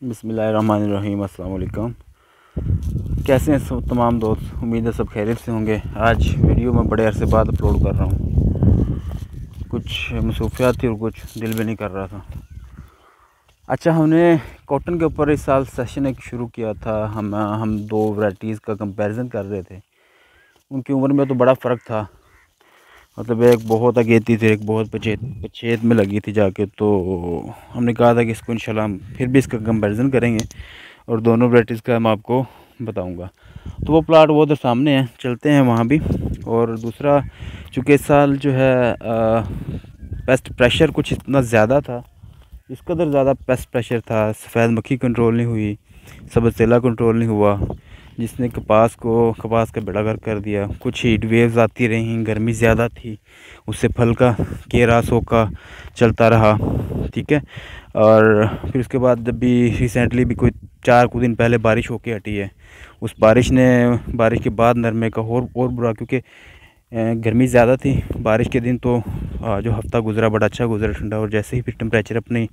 बिस्मिल्लाहिर्रहमानिर्रहीम। अस्सलाम वालेकुम। कैसे हैं सब तमाम दोस्त? उम्मीद है सब खैरियत से होंगे। आज वीडियो मैं बड़े अरसे बाद अपलोड कर रहा हूँ। कुछ मसरूफियात थी और कुछ दिल भी नहीं कर रहा था। अच्छा, हमने कॉटन के ऊपर इस साल सेशन एक शुरू किया था। हम दो वैराइटीज़ का कंपैरिजन कर रहे थे। उनकी उम्र में तो बड़ा फ़र्क था। मतलब एक बहुत अगेती थी, एक बहुत पछेत में लगी थी जाके। तो हमने कहा था कि इसको इंशाल्लाह हम फिर भी इसका कंपैरिजन करेंगे और दोनों वैराइटीज़ का मैं आपको बताऊंगा। तो वो प्लाट वो तो सामने है, चलते हैं वहाँ भी। और दूसरा, चूँकि इस साल जो है पेस्ट प्रेशर कुछ इतना ज़्यादा था, इस कदर ज़्यादा पेस्ट प्रेशर था, सफ़ेद मक्खी कंट्रोल नहीं हुई, सब्ज़ तेला कंट्रोल नहीं हुआ, जिसने कपास का बेड़ा गर्क कर दिया। कुछ हीट वेव्स आती रहीं, गर्मी ज़्यादा थी, उससे फल का केरा सोका चलता रहा। ठीक है। और फिर उसके बाद जब भी रिसेंटली भी कोई 4 कुछ दिन पहले बारिश होके हटी है, उस बारिश के बाद नरमे का और बुरा, क्योंकि गर्मी ज़्यादा थी। बारिश के दिन तो जो हफ़्ता गुज़रा बड़ा अच्छा गुज़रा, ठंडा। और जैसे ही फिर टेम्परेचर अपनी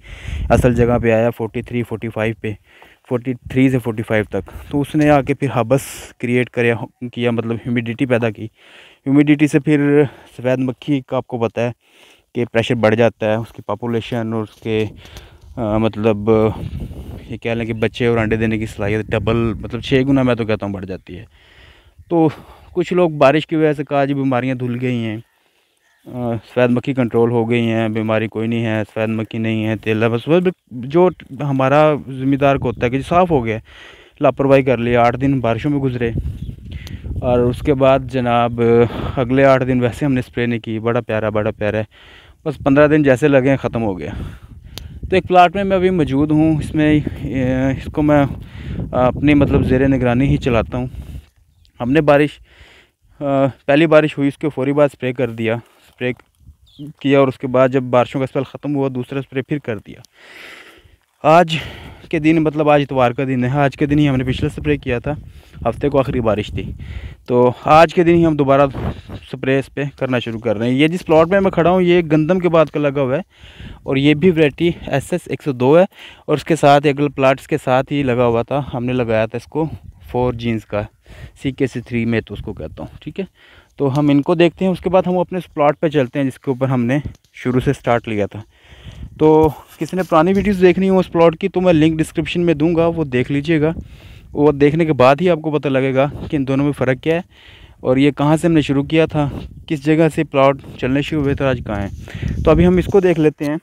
असल जगह पे आया 43 45 पे, 43 से 45 तक, तो उसने आके फिर हबस क्रिएट किया, मतलब ह्यूमिडिटी पैदा की। ह्यूमिडिटी से फिर सफ़ेद मक्खी का आपको पता है कि प्रेशर बढ़ जाता है, उसकी पॉपुलेशन और उसके मतलब ये कह लें कि बच्चे और अंडे देने की सलाहियत डबल, मतलब 6 गुना मैं तो कहता हूँ बढ़ जाती है। तो कुछ लोग बारिश की वजह से कहा जी बीमारियाँ धुल गई हैं, सफ़ेद मक्खी कंट्रोल हो गई हैं, बीमारी कोई नहीं है, सफ़ेद मक्खी नहीं है, तेला बस जो हमारा ज़िम्मेदार को होता है कि साफ़ हो गया, लापरवाही कर लिया। 8 दिन बारिशों में गुजरे और उसके बाद जनाब अगले 8 दिन वैसे हमने स्प्रे नहीं की। बड़ा प्यारा है, बस 15 दिन जैसे लगे ख़त्म हो गया। तो एक प्लाट में मैं अभी मौजूद हूँ। इसको मैं अपनी मतलब ज़ेरे निगरानी ही चलाता हूँ। हमने पहली बारिश हुई, उसके फौरी बाद स्प्रे किया और उसके बाद जब बारिशों का स्पेल ख़त्म हुआ, दूसरा स्प्रे फिर कर दिया। आज के दिन, मतलब आज इतवार का दिन है, आज के दिन ही हमने पिछले स्प्रे किया था, हफ्ते को आखिरी बारिश थी। तो आज के दिन ही हम दोबारा स्प्रे इस पर करना शुरू कर रहे हैं। ये जिस प्लॉट में मैं खड़ा हूँ ये गंदम के बाद का लगा हुआ है और ये भी वैरायटी SS 102 है। और उसके साथ अगले प्लाट्स के साथ ही लगा हुआ था, हमने लगाया था इसको 4 जीन्स का, CKC3 में तो उसको कहता हूँ। ठीक है, तो हम इनको देखते हैं, उसके बाद हम अपने प्लॉट पे चलते हैं जिसके ऊपर हमने शुरू से स्टार्ट लिया था। तो किसी ने पुरानी वीडियोस देखनी हो उस प्लॉट की तो मैं लिंक डिस्क्रिप्शन में दूंगा, वो देख लीजिएगा। वो देखने के बाद ही आपको पता लगेगा कि इन दोनों में फ़र्क क्या है और ये कहाँ से हमने शुरू किया था, किस जगह से प्लॉट चलने शुरू हुए थे, आज कहाँ हैं। तो अभी हम इसको देख लेते हैं।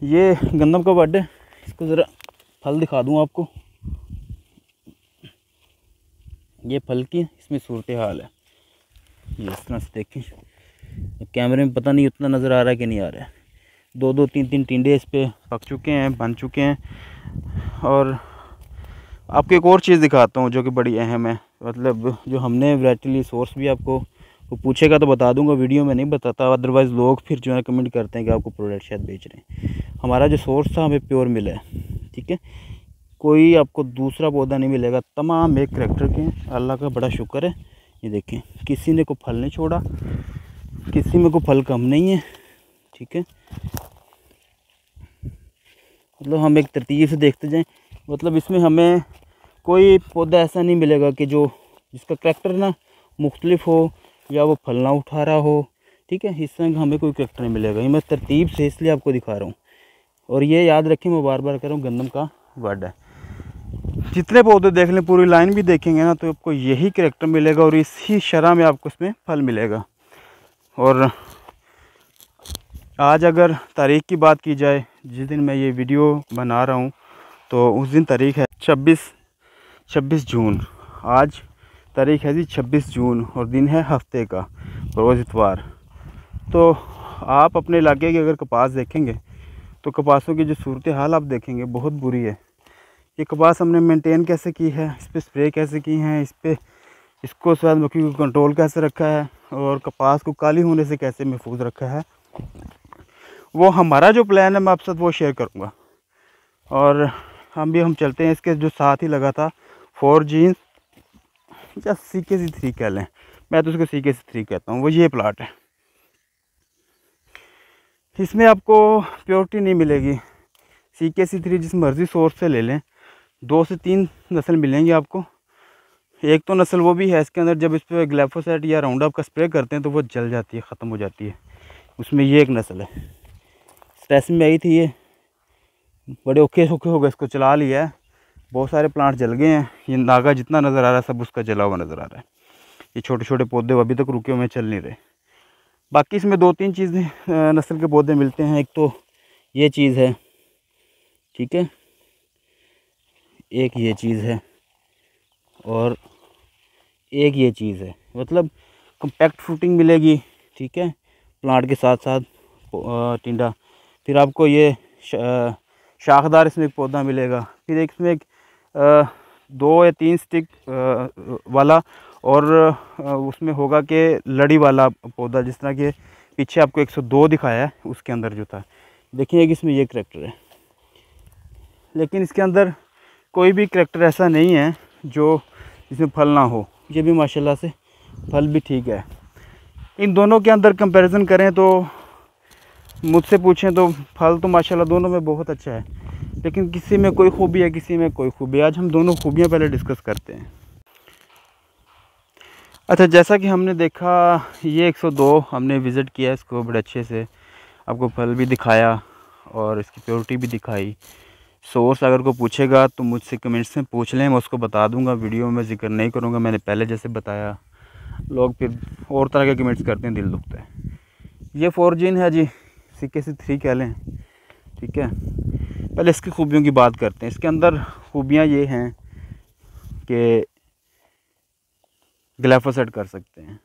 ये गंदम का बड है, इसको ज़रा फल दिखा दूँ आपको। ये फल की इसमें सूरत हाल है, ये इस तरह से देखें। कैमरे में पता नहीं उतना नज़र आ रहा है कि नहीं आ रहा है। 2 3 टिंडे इस पर पक चुके हैं, बन चुके हैं। और आपको एक और चीज़ दिखाता हूँ जो कि बड़ी अहम है। मतलब जो हमने वैरायटी सोर्स भी आपको वो पूछेगा तो बता दूंगा, वीडियो में नहीं बताता, अदरवाइज़ लोग फिर जो है कमेंट करते हैं कि आपको प्रोडक्ट शायद बेच रहे हैं। हमारा जो सोर्स था हमें प्योर मिला है। ठीक है, कोई आपको दूसरा पौधा नहीं मिलेगा, तमाम एक करैक्टर के हैं। अल्लाह का बड़ा शुक्र है। ये देखें, किसी ने को फल नहीं छोड़ा, किसी में को फल कम नहीं है। ठीक है, मतलब हम एक तरतीब से देखते जाएं। मतलब इसमें हमें कोई पौधा ऐसा नहीं मिलेगा कि जिसका करैक्टर ना मुख्तलिफ हो या वो फल ना उठा रहा हो। ठीक है, इस तरह का हमें कोई करैक्टर नहीं मिलेगा। ये मैं तरतीब से इसलिए आपको दिखा रहा हूँ। और ये याद रखें, मैं बार बार कह रहा हूँ, गंदम का वर्ड है। जितने पौधे देख लें, पूरी लाइन भी देखेंगे ना, तो आपको यही करैक्टर मिलेगा और इसी शरह में आपको इसमें फल मिलेगा। और आज अगर तारीख़ की बात की जाए, जिस दिन मैं ये वीडियो बना रहा हूँ तो उस दिन तारीख़ है 26 जून। आज तारीख़ है जी 26 जून और दिन है हफ्ते का, रोज़ इतवार। तो आप अपने इलाके की अगर कपास देखेंगे तो कपासों की जो सूरत हाल आप देखेंगे बहुत बुरी है। ये कपास हमने मेंटेन कैसे की है, इस पर स्प्रे कैसे की हैं, इसको सफ़ेद मक्खी को कंट्रोल कैसे रखा है और कपास को काली होने से कैसे महफूज रखा है, वो हमारा जो प्लान है मैं आपके साथ वो शेयर करूँगा। और हम चलते हैं इसके जो साथ ही लगा था 4 जीन्स या CKC3 कह लें, मैं तो उसको CKC3 कहता हूँ। वो ये प्लाट है, इसमें आपको प्योरिटी नहीं मिलेगी। CKC3 जिस मर्ज़ी सोर्स से ले लें, 2 से 3 नस्ल मिलेंगी आपको। एक तो नस्ल वो भी है इसके अंदर, जब इस पर ग्लाइफोसेट या राउंड अप का स्प्रे करते हैं तो वो जल जाती है, ख़त्म हो जाती है। उसमें ये एक नस्ल है, स्ट्रेस में आई थी, ये बड़े औखे सौखे हो गए, इसको चला लिया है, बहुत सारे प्लांट जल गए हैं। ये नागा जितना नज़र आ रहा है सब उसका जला हुआ नज़र आ रहा है। ये छोटे छोटे पौधे अभी तक रुके हुए चल नहीं रहे। बाकी इसमें 2-3 चीज़ें नस्ल के पौधे मिलते हैं। एक तो ये चीज़ है, ठीक है, एक ये चीज़ है और एक ये चीज़ है, मतलब कम्पैक्ट फ्रूटिंग मिलेगी, ठीक है, प्लांट के साथ साथ टिंडा। फिर आपको ये शाखदार इसमें एक पौधा मिलेगा। फिर एक इसमें 2 या 3 स्टिक वाला, और उसमें होगा कि लड़ी वाला पौधा, जिस तरह के पीछे आपको 102 दिखाया है उसके अंदर जो था। देखिए कि इसमें ये करैक्टर है, लेकिन इसके अंदर कोई भी करैक्टर ऐसा नहीं है जो इसमें फल ना हो। ये भी माशाल्लाह से फल भी ठीक है। इन दोनों के अंदर कंपैरिजन करें तो मुझसे पूछें तो फल तो माशाल्लाह दोनों में बहुत अच्छा है, लेकिन किसी में कोई खूबी है, किसी में कोई खूबी है। आज हम दोनों खूबियाँ पहले डिस्कस करते हैं। अच्छा, जैसा कि हमने देखा ये 102 हमने विज़िट किया इसको बड़े अच्छे से, आपको फल भी दिखाया और इसकी प्योरिटी भी दिखाई। सोर्स अगर कोई पूछेगा तो मुझसे कमेंट्स में पूछ लें, मैं उसको बता दूंगा, वीडियो में जिक्र नहीं करूंगा। मैंने पहले जैसे बताया, लोग फिर और तरह के कमेंट्स करते हैं, दिल दुखता है। ये 4 जीन है जी, CKC3 कह लें, ठीक है। पहले इसकी खूबियों की बात करते हैं। इसके अंदर खूबियाँ ये हैं कि ग्लाइफोसेट कर सकते हैं।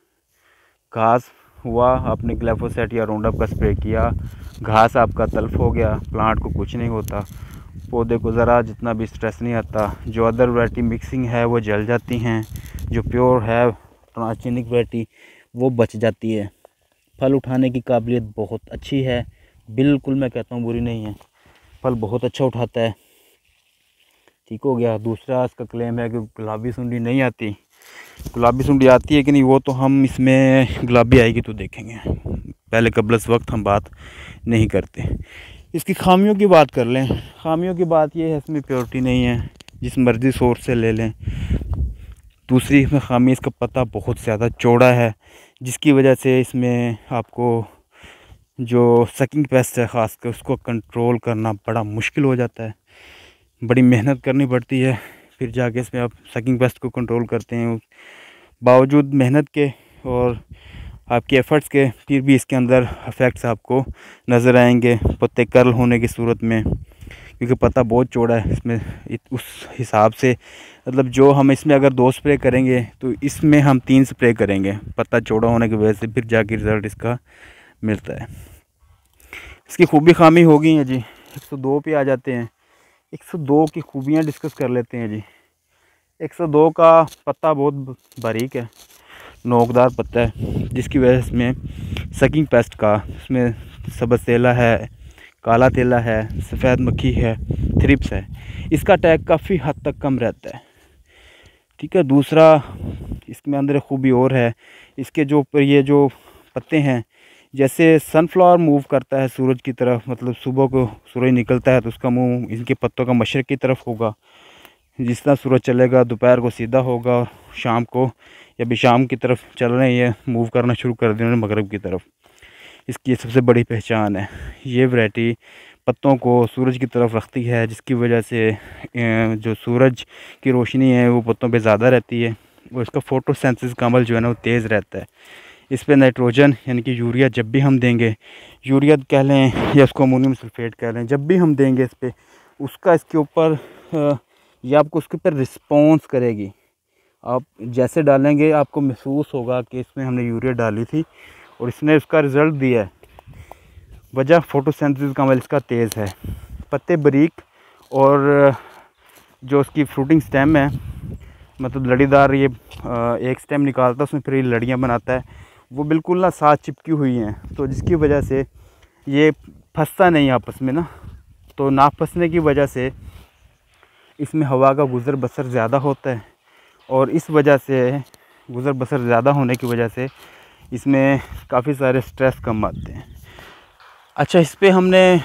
घास हुआ, आपने ग्लाइफोसेट या राउंड अप का स्प्रे किया, घास आपका तल्फ हो गया, प्लांट को कुछ नहीं होता, पौधे को ज़रा जितना भी स्ट्रेस नहीं आता। जो अदर वैरायटी मिक्सिंग है वो जल जाती हैं, जो प्योर है ट्रांसजेनिक वैरायटी वो बच जाती है। फल उठाने की काबिलियत बहुत अच्छी है, बिल्कुल मैं कहता हूँ बुरी नहीं है, फल बहुत अच्छा उठाता है, ठीक हो गया। दूसरा इसका क्लेम है कि गुलाबी सुंडी नहीं आती। गुलाबी सुंडी आती है कि नहीं वो तो हम इसमें गुलाबी आएगी तो देखेंगे, पहले कबलस वक्त हम बात नहीं करते। इसकी खामियों की बात कर लें। खामियों की बात ये है, इसमें प्योरिटी नहीं है, जिस मर्ज़ी सोर्स से ले लें। दूसरी इसमें खामी, इसका पत्ता बहुत ज़्यादा चौड़ा है, जिसकी वजह से इसमें आपको जो सकिंग पेस्ट है ख़ास कर उसको कंट्रोल करना बड़ा मुश्किल हो जाता है, बड़ी मेहनत करनी पड़ती है, फिर जाके इसमें आप सकिंग पेस्ट को कंट्रोल करते हैं। बावजूद मेहनत के और आपके एफ़र्ट्स के फिर भी इसके अंदर इफ़ेक्ट्स आपको नज़र आएंगे पत्ते कर्ल होने की सूरत में, क्योंकि पत्ता बहुत चौड़ा है इसमें। उस हिसाब से मतलब जो हम इसमें अगर 2 स्प्रे करेंगे तो इसमें हम 3 स्प्रे करेंगे, पत्ता चौड़ा होने की वजह से, फिर जाके रिज़ल्ट इसका मिलता है। इसकी खूबी खामी हो गई है जी। 102 पे आ जाते हैं। 102 की खूबियाँ डिस्कस कर लेते हैं जी। 102 का पत्ता बहुत बारीक है, नोकदार पत्ता है, जिसकी वजह से इसमें सकिंग पेस्ट का, इसमें सब्ज़ तेला है, काला तेला है, सफ़ेद मक्खी है, थ्रिप्स है, इसका अटैक काफ़ी हद तक कम रहता है, ठीक है। दूसरा इसमें अंदर खूबी और है, इसके जो ऊपर ये जो पत्ते हैं, जैसे सनफ्लावर मूव करता है सूरज की तरफ, मतलब सुबह को सूरज निकलता है तो उसका मुंह इनके पत्तों का मशरक़ की तरफ होगा, जिस तरह सूरज चलेगा दोपहर को सीधा होगा और शाम को या भी शाम की तरफ चल रहे हैं, ये मूव करना शुरू कर दें मगरब की तरफ। इसकी सबसे बड़ी पहचान है, ये वैरायटी पत्तों को सूरज की तरफ रखती है, जिसकी वजह से जो सूरज की रोशनी है वो पत्तों पे ज़्यादा रहती है और इसका फोटोसिंथेसिस का अमल जो है ना वो तेज़ रहता है। इस पर नाइट्रोजन यानी कि यूरिया जब भी हम देंगे, यूरिया कह लें या उसको अमोनियम सल्फेट कह लें, जब भी हम देंगे इस पर, उसका इसके ऊपर ये आपको उसके ऊपर रिस्पॉन्स करेगी। आप जैसे डालेंगे आपको महसूस होगा कि इसमें हमने यूरिया डाली थी और इसने उसका रिज़ल्ट दिया है। वजह फोटोसिंथेसिस का अमल इसका तेज़ है। पत्ते बारीक और जो उसकी फ्रूटिंग स्टेम है, मतलब लड़ीदार, ये एक स्टेम निकालता है उसमें फिर ये लड़ियाँ बनाता है, वो बिल्कुल ना साथ चिपकी हुई हैं, तो जिसकी वजह से ये फंसता नहीं आपस में ना, तो ना फंसने की वजह से इसमें हवा का गुज़र बसर ज़्यादा होता है और इस वजह से गुज़र बसर ज़्यादा होने की वजह से इसमें काफ़ी सारे स्ट्रेस कम आते हैं। अच्छा, इस पर हमने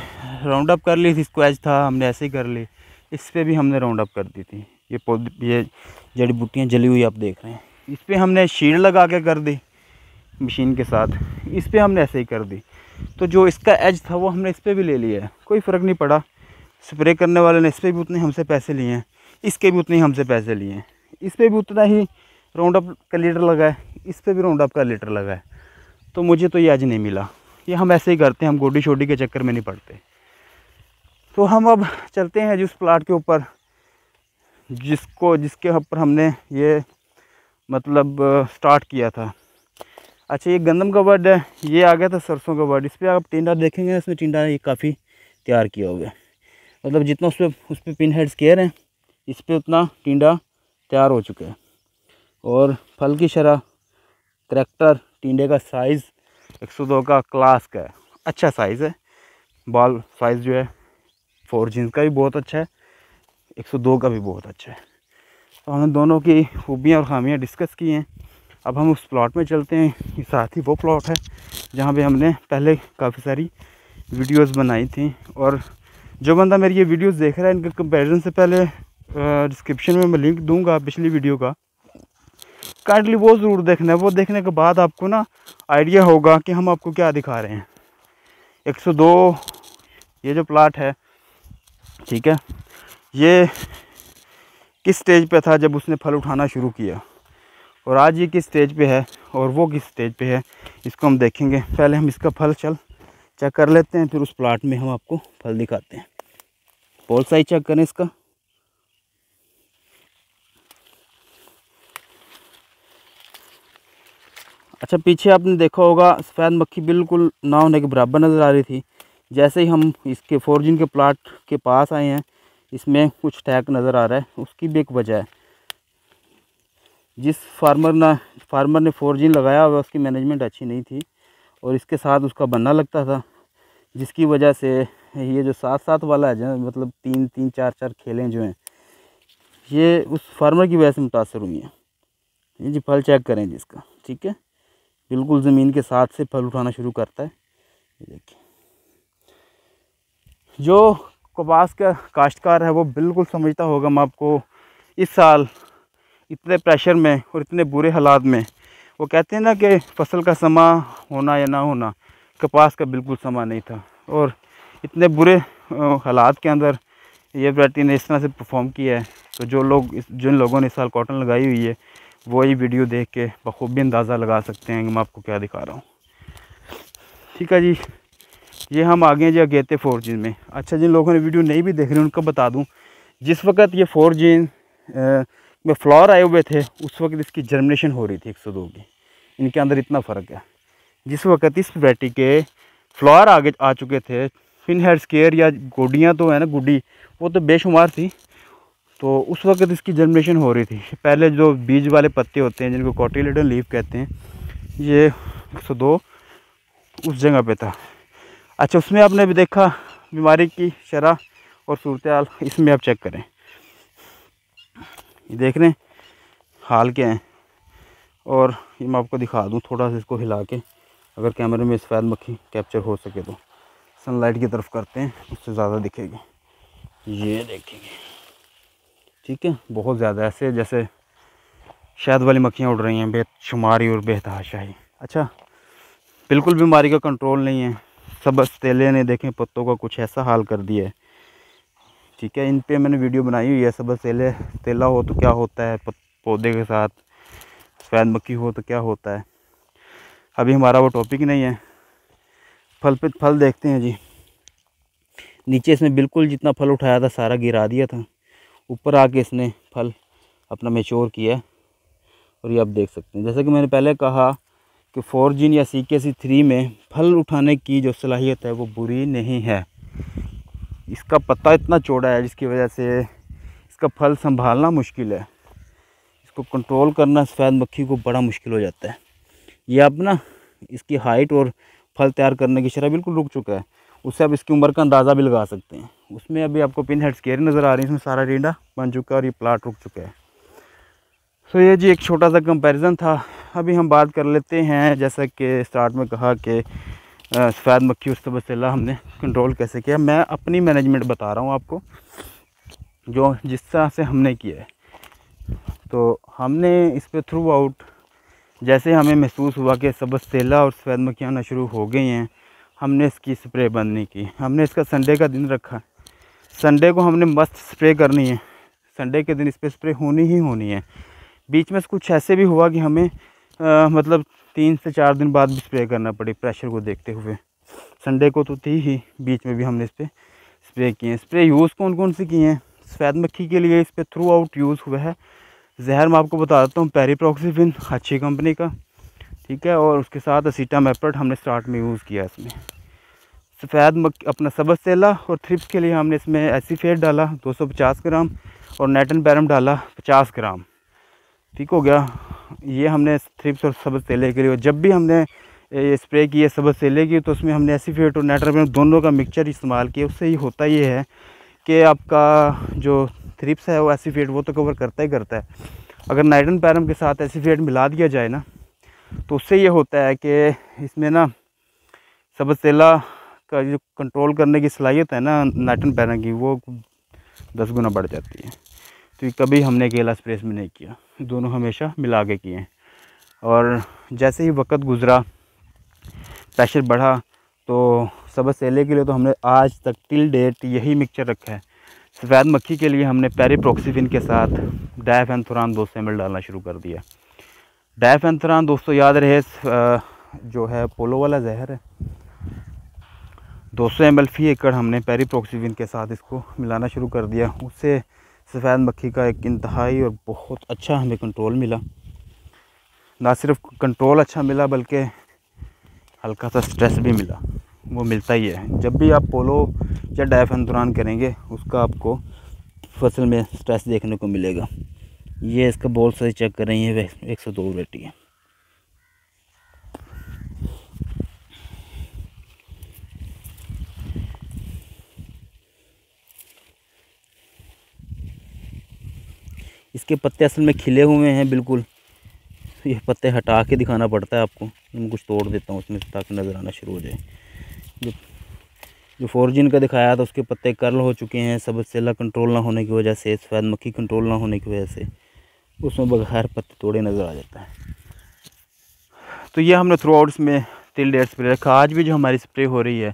राउंड अप कर ली थी, स्क्वैच था हमने ऐसे ही कर ली। इस पर भी हमने राउंड अप कर दी थी। ये जड़ी बूटियाँ जली हुई आप देख रहे हैं। इस पर हमने शील्ड लगा के कर दी मशीन के साथ। इस पर हमने ऐसे ही कर दी। तो जो इसका एज था वो हमने इस पर भी ले लिया है, कोई फ़र्क नहीं पड़ा। स्प्रे करने वाले ने इस पर भी उतने हमसे पैसे लिए हैं, इसके भी उतने ही हमसे पैसे लिए हैं। इस पर भी उतना ही राउंड अप का लीटर लगा है, इस पर भी राउंड अप का लीटर लगा है। तो मुझे तो ये एज नहीं मिला। ये हम ऐसे ही करते हैं, हम गोडी शोडी के चक्कर में नहीं पड़ते। तो हम अब चलते हैं जिस प्लाट के ऊपर जिसके ऊपर हमने ये मतलब स्टार्ट किया था। अच्छा, ये गंदम का बर्ड है, ये आ गया था सरसों का बर्ड। इस पर आप टिंडा देखेंगे, इसमें टिंडा ये काफ़ी तैयार किया हुआ है। मतलब जितना उस पर पिन हेड स्केयर हैं, इस पर उतना टिंडा तैयार हो चुका है। और फल की शरह, करैक्टर, टिंडे का साइज़ 102 का क्लास का है, अच्छा साइज़ है। बाल साइज़ जो है 4 जीन्स का भी बहुत अच्छा है, 102 का भी बहुत अच्छा है। तो हमने दोनों की खूबियाँ और ख़ामियाँ डिस्कस की हैं। अब हम उस प्लॉट में चलते हैं। साथ ही वो प्लॉट है जहाँ पे हमने पहले काफ़ी सारी वीडियोस बनाई थी। और जो बंदा मेरी ये वीडियोस देख रहा है, इनके कंपैरिजन से पहले डिस्क्रिप्शन में मैं लिंक दूंगा पिछली वीडियो का, काइंडली वो ज़रूर देखना है। वो देखने के बाद आपको ना आइडिया होगा कि हम आपको क्या दिखा रहे हैं। 102 ये जो प्लाट है, ठीक है, ये किस स्टेज पे था जब उसने फल उठाना शुरू किया, और आज ये किस स्टेज पे है और वो किस स्टेज पे है, इसको हम देखेंगे। पहले हम इसका फल चेक कर लेते हैं, फिर उस प्लाट में हम आपको फल दिखाते हैं। पोल साइज चेक करें इसका। अच्छा, पीछे आपने देखा होगा सफ़ेद मक्खी बिल्कुल ना होने के बराबर नज़र आ रही थी। जैसे ही हम इसके फोर्जिन के प्लाट के पास आए हैं, इसमें कुछ टैग नज़र आ रहा है। उसकी भी एक वजह है, जिस फार्मर ने फोर्जिन लगाया हुआ उसकी मैनेजमेंट अच्छी नहीं थी और इसके साथ उसका बनना लगता था, जिसकी वजह से ये जो साथ वाला है, जो मतलब 3-3 4-4 खेलें जो हैं, ये उस फार्मर की वजह से मुतासर हुई हैं। ये जी फल चेक करें जिसका, ठीक है, बिल्कुल ज़मीन के साथ से फल उठाना शुरू करता है। ये देखिए, जो कपास का काश्तकार है वो बिल्कुल समझता होगा। मैं आपको इस साल इतने प्रेशर में और इतने बुरे हालात में, वो कहते हैं ना कि फसल का समा होना या ना होना, कपास का बिल्कुल समा नहीं था। और इतने बुरे हालात के अंदर ये वैरायटी ने इस तरह से परफॉर्म किया है। तो जिन लोगों ने इस साल कॉटन लगाई हुई है, वो ही वीडियो देख के बखूबी अंदाज़ा लगा सकते हैं कि मैं आपको क्या दिखा रहा हूँ। ठीक है जी, ये हम आ गए जी अगेते फोर्जिन में। अच्छा, जिन लोगों ने वीडियो नहीं भी देख रहे उनको बता दूँ, जिस वक्त ये फोर्जिन में फ्लावर आए हुए थे, उस वक्त इसकी जर्मिनेशन हो रही थी 102 की। इनके अंदर इतना फ़र्क है। जिस वक्त इस वैरायटी के फ्लावर आगे आ चुके थे, पिन हेड स्केयर या गोडियाँ तो है ना, गुड्डी वो तो बेशुमार थी, तो उस वक्त इसकी जर्मिनेशन हो रही थी। पहले जो बीज वाले पत्ते होते हैं जिनको कॉटिलेडन लीफ कहते हैं, ये 102 उस जगह पे था। अच्छा, उसमें आपने भी देखा बीमारी की शरह और सूरत हाल, इसमें आप चेक करें, ये देख रहे हैं हाल क्या है। और ये मैं आपको दिखा दूँ थोड़ा सा इसको हिला के, अगर कैमरे में सफ़ेद मक्खी कैप्चर हो सके तो। सनलाइट की तरफ करते हैं, उससे ज़्यादा दिखेगी। ये देखेंगे, ठीक है, बहुत ज़्यादा ऐसे जैसे शहद वाली मक्खियाँ उड़ रही हैं, बेशुमारी और बेतहाशाही। अच्छा, बिल्कुल बीमारी का कंट्रोल नहीं है। सब्ज़ तेले ने देखें पत्तों का कुछ ऐसा हाल कर दिया है, ठीक है। इन पे मैंने वीडियो बनाई हुई है। सब्ज़ तेला हो तो क्या होता है पौधे के साथ, सफ़ेद मक्खी हो तो क्या होता है। अभी हमारा वो टॉपिक नहीं है। फल देखते हैं जी। नीचे इसने बिल्कुल जितना फल उठाया था सारा गिरा दिया था, ऊपर आके इसने फल अपना मैच्योर किया। और ये आप देख सकते हैं, जैसे कि मैंने पहले कहा कि फोर्जिन या CKC3 में फल उठाने की जो सलाहियत है वो बुरी नहीं है। इसका पत्ता इतना चौड़ा है जिसकी वजह से इसका फल संभालना मुश्किल है, इसको कंट्रोल करना सफ़ेद मक्खी को बड़ा मुश्किल हो जाता है। ये अब ना इसकी हाइट और फल तैयार करने की शरह बिल्कुल रुक चुका है, उससे आप इसकी उम्र का अंदाज़ा भी लगा सकते हैं। उसमें अभी आपको पिन हेड स्केयर नज़र आ रही है, इसमें सारा टिंडा बन चुका है और ये प्लाट रुक चुका है। तो ये जी एक छोटा सा कंपैरिजन था। अभी हम बात कर लेते हैं, जैसा कि स्टार्ट में कहा कि सफ़ेद मक्खी और सबसेला हमने कंट्रोल कैसे किया। मैं अपनी मैनेजमेंट बता रहा हूँ आपको, जो जिस तरह से हमने किया है। तो हमने इस पे थ्रू आउट जैसे हमें महसूस हुआ कि सबसेला और सफ़ेद मक्खियाँ आना शुरू हो गई हैं, हमने इसकी स्प्रे बंद नहीं की। हमने इसका संडे का दिन रखा, संडे को हमने मस्त स्प्रे करनी है, संडे के दिन इस पर स्प्रे होनी ही होनी है। बीच में कुछ ऐसे भी हुआ कि हमें मतलब 3 से 4 दिन बाद भी स्प्रे करना पड़ी प्रेशर को देखते हुए। संडे को तो थी ही, बीच में भी हमने इस पर स्प्रे किए हैं। स्प्रे यूज़ कौन कौन से किए हैं सफ़ेद मक्खी के लिए, इस पर थ्रू आउट यूज़ हुआ है जहर। मैं आपको बता देता हूँ, पेरिप्रॉक्सीफिन अच्छी कंपनी का, ठीक है, और उसके साथ असीटामेप्रिड हमने स्टार्ट में यूज़ किया इसमें। सफ़ेद मक्खी अपना सबसेला और थ्रिप्स के लिए हमने इसमें एसीफेट डाला 250 ग्राम और नेटन पैरम डाला 50 ग्राम। ठीक हो गया, ये हमने थ्रिप्स और सबसेले के लिए। और जब भी हमने ये स्प्रे की है सबसेले की, तो उसमें हमने एसीफेट और नेटन पैरम दोनों का मिक्सचर इस्तेमाल किया। उससे ये होता ये है कि आपका जो थ्रिप्स है वो एसीफेट वो तो कवर करता ही करता है। अगर नाइट्रोजन पैरम के साथ एसीफेट मिला दिया जाए ना, तो उससे ये होता है कि इसमें ना सबसेला का जो कंट्रोल करने की सलाहियत है ना नाइट्रोजन पैरम की, वो 10 गुना बढ़ जाती है। तो कभी हमने अकेला स्प्रे में नहीं किया, दोनों हमेशा मिला के किए हैं। और जैसे ही वक्त गुज़रा, प्रेशर बढ़ा, तो सबसेले के लिए तो हमने आज तक टिल डेट यही मिक्सचर रखा है। सफ़ेद मक्खी के लिए हमने पेरिप्रॉक्सीफिन के साथ डायफेंथुरान 200 ml डालना शुरू कर दिया। डायफेंथुरान दोस्तों याद रहे जो है पोलो वाला जहर है, 200 ml फी एकड़ हमने पेरिप्रॉक्सीफिन के साथ इसको मिलाना शुरू कर दिया। उससे सफ़ेद मक्खी का एक इंतहाई और बहुत अच्छा हमें कंट्रोल मिला। ना सिर्फ कंट्रोल अच्छा मिला बल्कि हल्का सा स्ट्रेस भी मिला, वो मिलता ही है। जब भी आप पोलो या डायफेंथुरान करेंगे, उसका आपको फसल में स्ट्रेस देखने को मिलेगा। ये इसका बॉल साइज चेक कर रही है, 102 वैरायटी है। इसके पत्ते असल में खिले हुए हैं बिल्कुल, ये पत्ते हटा के दिखाना पड़ता है आपको। मैं कुछ तोड़ देता हूँ उसमें ताकि नज़र आना शुरू हो जाए। जो फोर्जिन का दिखाया था उसके पत्ते कर्ल हो चुके हैं, सबसेला कंट्रोल ना होने की वजह से, सफ़ेद मक्खी कंट्रोल ना होने की वजह से उसमें बगैर पत्ते तोड़े नज़र आ जाता है। तो ये हमने थ्रू आउट इसमें टिल डेट स्प्रे रखा। आज भी जो हमारी स्प्रे हो रही है,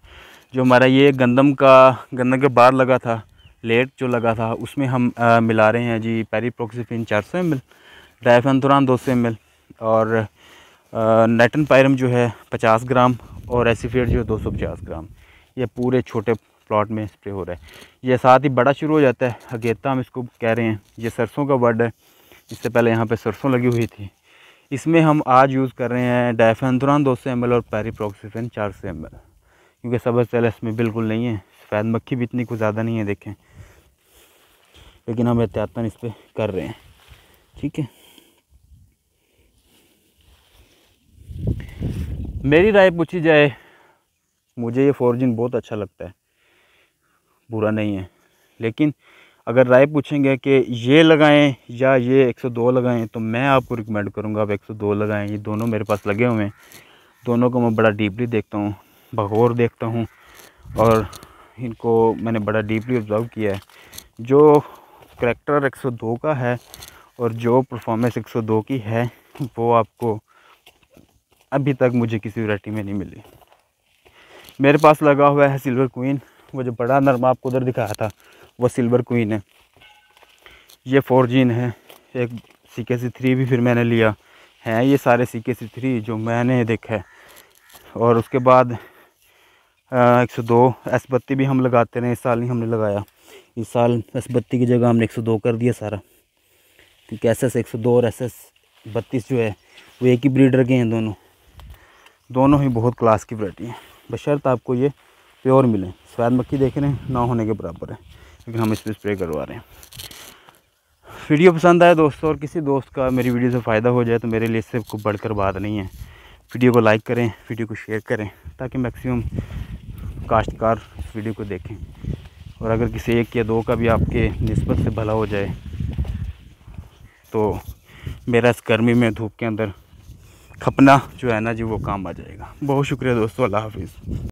जो हमारा ये गंदम के बाद लगा था, लेट जो लगा था, उसमें हम मिला रहे हैं जी पेरिप्रॉक्सीफिन 400 ml, डायफेंथुरान 200 ml और नाइट्रोजन पैरम जो है 50 ग्राम और एसीफेट जो है 250 ग्राम। ये पूरे छोटे प्लॉट में स्प्रे हो रहा है। ये साथ ही बड़ा शुरू हो जाता है, अगेता हम इसको कह रहे हैं। ये सरसों का वर्ड है, इससे पहले यहाँ पे सरसों लगी हुई थी। इसमें हम आज यूज़ कर रहे हैं डायफेंथुरान 200 ml और पेरिप्रॉक्सीफिन 400 ml, क्योंकि सबसेला इसमें बिल्कुल नहीं है। सफ़ेद मक्खी भी इतनी कुछ ज़्यादा नहीं है देखें, लेकिन हम एहतियातन इस पर कर रहे हैं। ठीक है, मेरी राय पूछी जाए, मुझे ये फोर्जिन बहुत अच्छा लगता है, बुरा नहीं है। लेकिन अगर राय पूछेंगे कि ये लगाएं या ये 102 लगाएं, तो मैं आपको रिकमेंड करूंगा आप 102 लगाएं। ये दोनों मेरे पास लगे हुए हैं, दोनों को मैं बड़ा डीपली देखता हूँ, बगौर देखता हूँ, और इनको मैंने बड़ा डीपली ऑब्ज़र्व किया है। जो करैक्टर 102 का है और जो परफॉर्मेंस 102 की है, वो आपको अभी तक मुझे किसी वैरायटी में नहीं मिली। मेरे पास लगा हुआ है सिल्वर क्वीन, वो जो बड़ा नरमा आपको उधर दिखाया था वो सिल्वर क्वीन है। ये फोर्जिन है, एक CKC3 भी फिर मैंने लिया है। ये सारे CKC3 जो मैंने देखा है। और उसके बाद 102 S32 भी हम लगाते रहे, इस साल नहीं हमने लगाया। इस साल S32 की जगह हमने 102 कर दिया सारा, क्योंकि SS 102 और SS 32 जो है वो एक ही ब्रीडर के हैं। दोनों ही बहुत क्लास की वैरायटी हैं, बशर्त आपको ये प्योर मिले। सफ़ेद मक्खी देख रहे हैं ना होने के बराबर है, लेकिन हम इस पर स्प्रे करवा रहे हैं। वीडियो पसंद आए दोस्तों, और किसी दोस्त का मेरी वीडियो से फ़ायदा हो जाए, तो मेरे लिए इससे कोई बढ़कर बात नहीं है। वीडियो को लाइक करें, वीडियो को शेयर करें, ताकि मैक्सिमम काश्तकार इस वीडियो को देखें। और अगर किसी एक या दो का भी आपके निस्बत से भला हो जाए, तो मेरा इस गर्मी में धूप के अंदर खपना जो है ना जी वो काम आ जाएगा। बहुत शुक्रिया दोस्तों, अल्लाह हाफिज़।